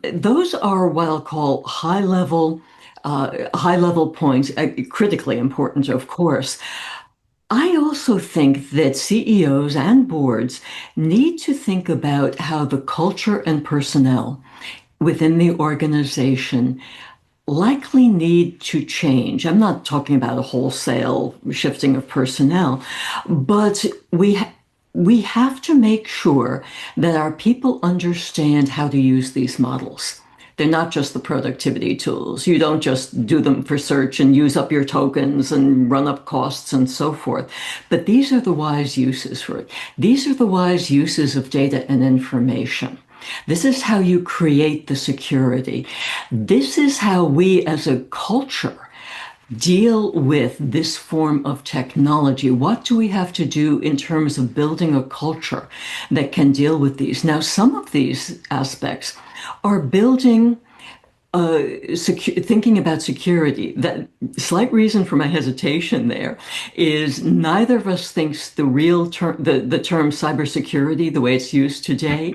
those are what I'll call high level points, critically important, of course. I also think that CEOs and boards need to think about how the culture and personnel within the organization likely need to change. I'm not talking about a wholesale shifting of personnel, but we have to make sure that our people understand how to use these models. They're not just the productivity tools. You don't just do them for search and use up your tokens and run up costs and so forth. But these are the wise uses for it. These are the wise uses of data and information. This is how you create the security. This is how we as a culture deal with this form of technology. What do we have to do in terms of building a culture that can deal with these? Now, some of these aspects are building thinking about security. That slight reason for my hesitation there is neither of us thinks the real term, the term cybersecurity, the way it's used today,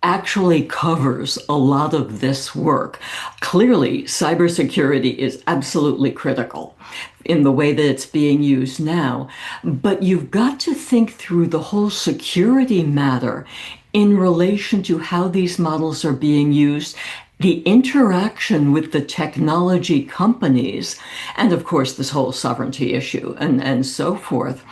actually covers a lot of this work. Clearly, cybersecurity is absolutely critical in the way that it's being used now. But you've got to think through the whole security matter in relation to how these models are being used, the interaction with the technology companies, and of course, this whole sovereignty issue and so forth,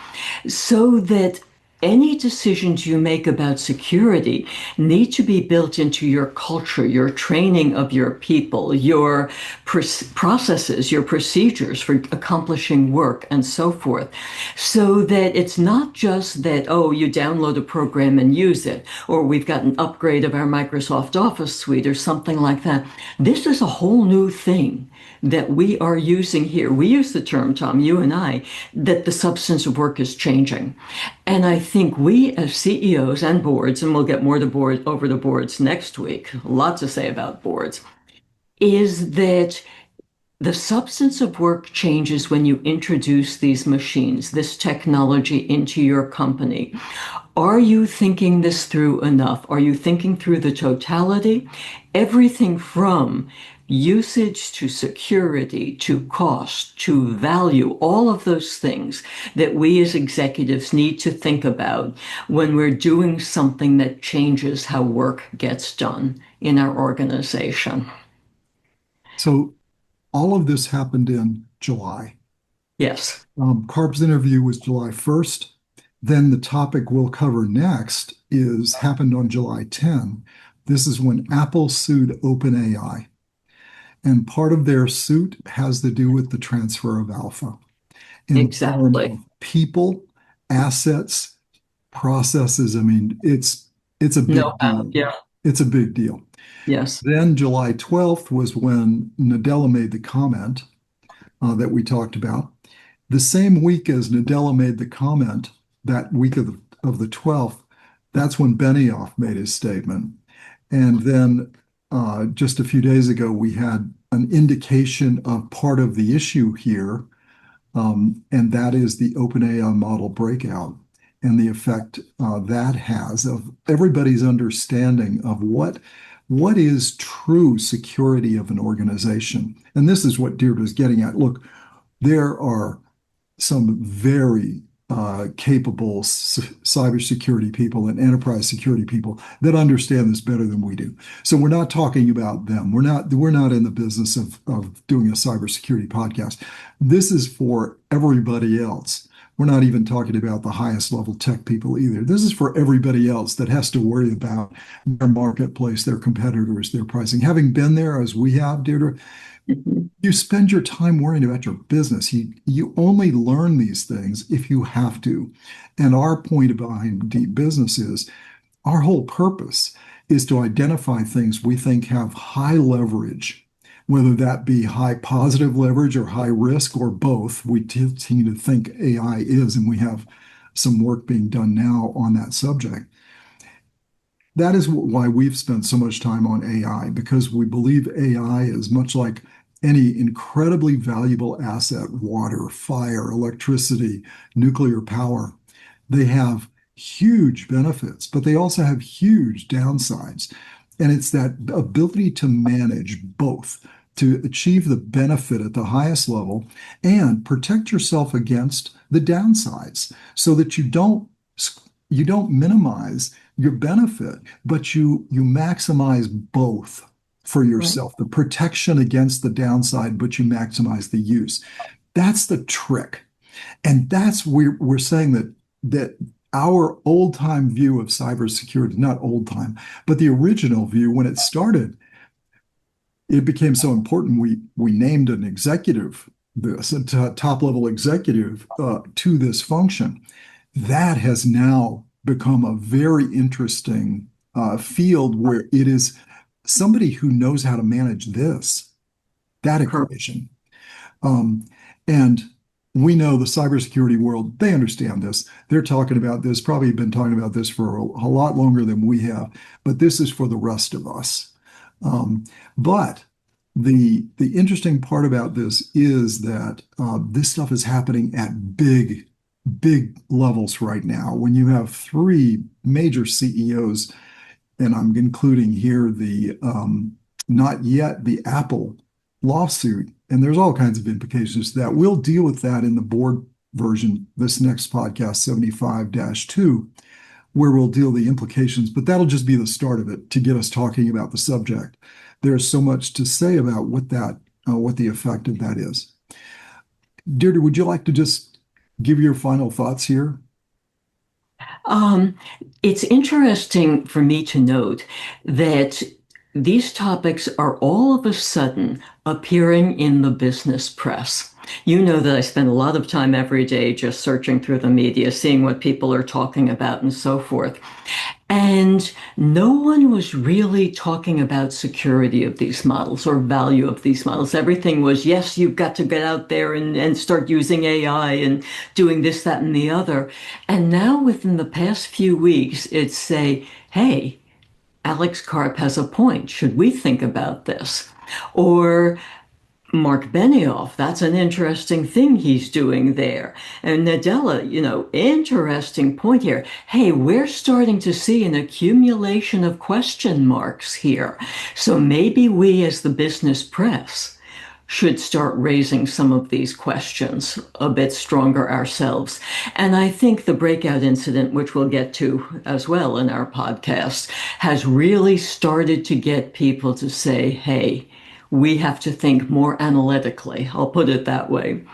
so that any decisions you make about security need to be built into your culture, your training of your people, your processes, your procedures for accomplishing work, and so forth. So that it's not just that, oh, you download a program and use it, or we've got an upgrade of our Microsoft Office suite or something like that. This is a whole new thing that we are using here. We use the term, Tom, you and I, that the substance of work is changing. And I think we as CEOs and boards, and we'll get more over the boards next week, a lot to say about boards, is that the substance of work changes when you introduce these machines, this technology into your company. Are you thinking this through enough? Are you thinking through the totality? Everything from usage to security to cost to value, all of those things that we as executives need to think about when we're doing something that changes how work gets done in our organization. So all of this happened in July. Yes, Karp's interview was July 1st. Then the topic we'll cover next is happened on July 10. This is when Apple sued OpenAI. And part of their suit has to do with the transfer of alpha in the form exactly. of people, assets, processes. I mean, it's a No, big deal. yeah, It's a big deal. yes, Then July 12th was when Nadella made the comment that we talked about. The same week as Nadella made the comment, that week of the 12th, that's when Benioff made his statement. And then just a few days ago, we had an indication of part of the issue here, and that is the OpenAI model breakout and the effect that has of everybody's understanding of what is true security of an organization? And this is what Deirdre is getting at. Look, there are some very capable cybersecurity people and enterprise security people that understand this better than we do. So we're not talking about them. We're not in the business of doing a cybersecurity podcast. This is for everybody else. We're not even talking about the highest level tech people either. This is for everybody else that has to worry about their marketplace, their competitors, their pricing. Having been there as we have, Deirdre, Mhm. you spend your time worrying about your business. You only learn these things if you have to. And our point behind deep business is our whole purpose is to identify things we think have high leverage, whether that be high positive leverage or high risk or both. We continue to think AI is, and we have some work being done now on that subject. That is why we've spent so much time on AI, because we believe AI is much like any incredibly valuable asset, water, fire, electricity, nuclear power. They have huge benefits, but they also have huge downsides. And it's that ability to manage both, to achieve the benefit at the highest level and protect yourself against the downsides so that you don't minimize your benefit, but you maximize both for Right. yourself, the protection against the downside, but you maximize the use. That's the trick. And that's where we're saying that our old time view of cybersecurity, not old time, but the original view when it started, it became so important. We named an executive this, a top level executive to this function. That has now become a very interesting field where it is somebody who knows how to manage that Correct. equation. Um, and we know the cybersecurity world, they understand this. They're talking about this, probably been talking about this for a lot longer than we have, but this is for the rest of us. But the interesting part about this is that this stuff is happening at big levels right now. When you have three major CEOs, and I'm including here the not yet the Apple lawsuit, and there's all kinds of implications to that. We'll deal with that in the board version, this next podcast, 75-2, where we'll deal the implications, but that'll just be the start of it to get us talking about the subject. There's so much to say about what the effect of that is. Deirdre, would you like to just give your final thoughts here? Um, it's interesting for me to note that these topics are all of a sudden appearing in the business press. You know that I spend a lot of time every day just searching through the media, seeing what people are talking about and so forth. And no one was really talking about security of these models or value of these models. Everything was, yes, you've got to get out there and start using AI and doing this, that, and the other. And now within the past few weeks, it's say, hey, Alex Karp has a point. Should we think about this? Or Mark Benioff, that's an interesting thing he's doing there. And Nadella, interesting point here. Hey, we're starting to see an accumulation of question marks here. So maybe we, as the business press, should start raising some of these questions a bit stronger ourselves. And I think the breakout incident, which we'll get to as well in our podcast, has really started to get people to say, hey, we have to think more analytically, I'll put it that way,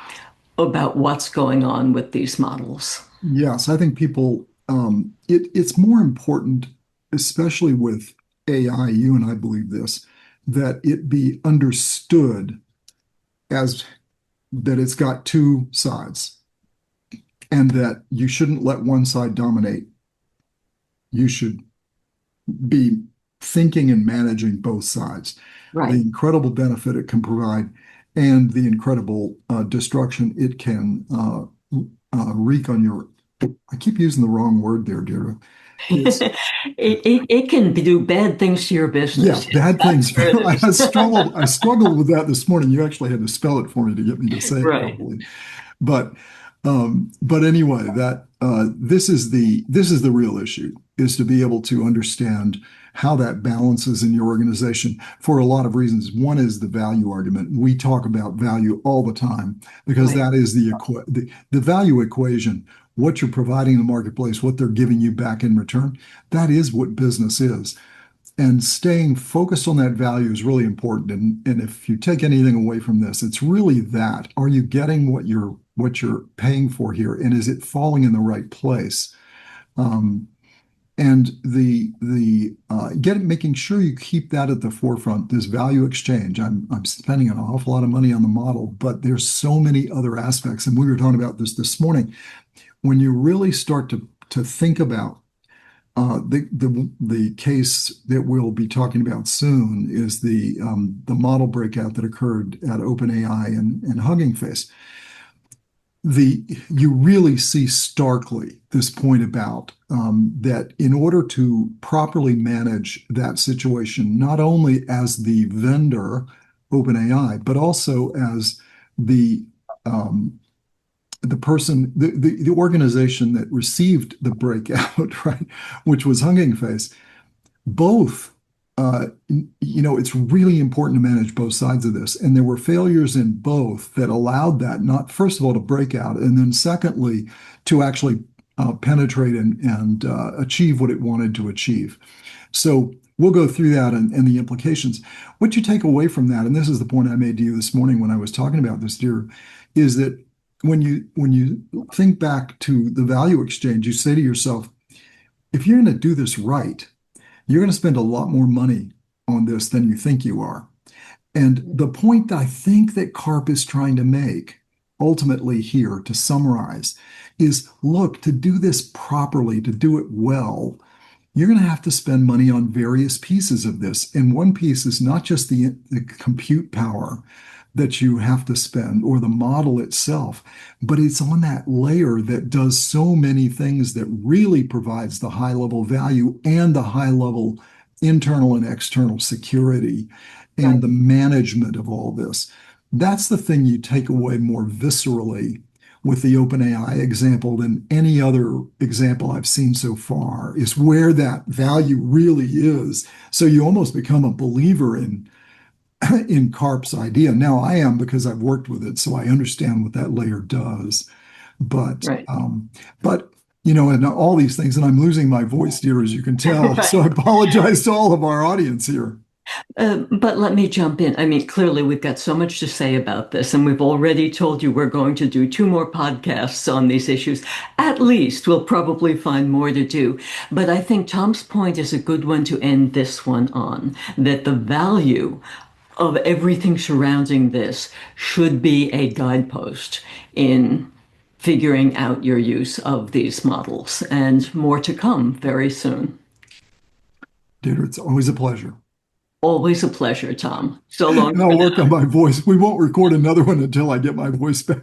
about what's going on with these models. Yes, I think it's more important, especially with AI, you and I believe this, that it be understood as that it's got two sides and that you shouldn't let one side dominate. You should be thinking and managing both sides, the Right. incredible benefit it can provide and the incredible destruction it can wreak on your. I keep using the wrong word there, Deirdre. It's It can do bad things to your yeah, business. Yes, bad that's things. where it I is. struggled. I struggled with that this morning. You actually had to spell it for me to get me to say it Right. properly. But anyway, that this is the real issue is to be able to understand how that balances in your organization for a lot of reasons. One is the value argument. We talk about value all the time because Right. that is the value equation, what you're providing in the marketplace, what they're giving you back in return. That is what business is. And staying focused on that value is really important. And if you take anything away from this, it's really that. Are you getting what you're paying for here? And is it falling in the right place? Um, and making sure you keep that at the forefront, this value exchange. I'm spending an awful lot of money on the model, but there's so many other aspects. And we were talking about this morning. When you really start to think about the case that we'll be talking about soon is the model breakout that occurred at OpenAI and Hugging Face. You really see starkly this point about that in order to properly manage that situation, not only as the vendor, OpenAI, but also as the um, the organization that received the breakout, right, which was Hugging Face, both, it's really important to manage both sides of this. And there were failures in both that allowed that, not first of all, to break out, and then secondly, to actually penetrate and achieve what it wanted to achieve. So we'll go through that and the implications. What you take away from that, and this is the point I made to you this morning when I was talking about this, dear, is that when you think back to the value exchange, you say to yourself, if you're going to do this right, you're going to spend a lot more money on this than you think you are. And the point I think that Karp is trying to make ultimately here, to summarize, is look, to do this properly, to do it well, you're going to have to spend money on various pieces of this. And one piece is not just the compute power that you have to spend or the model itself, but it's on that layer that does so many things that really provides the high level value and the high level internal and external security and Right. the management of all this. That's the thing you take away more viscerally with the OpenAI example than any other example I've seen so far, is where that value really is. So you almost become a believer in Karp's idea. Now I am because I've worked with it, so I understand what that layer does. But Right. um, but and all these things, and I'm losing my voice, dear, as you can tell. So Right. I apologize to all of our audience here. But let me jump in. I mean, clearly, we've got so much to say about this, and we've already told you we're going to do two more podcasts on these issues. At least we'll probably find more to do. But I think Tom's point is a good one to end this one on, that the value of everything surrounding this should be a guidepost in figuring out your use of these models, and more to come very soon. Dear, it's always a pleasure. Always a pleasure, Tom. So long And for I'll work on now. my voice. We won't record another one until I get my voice back.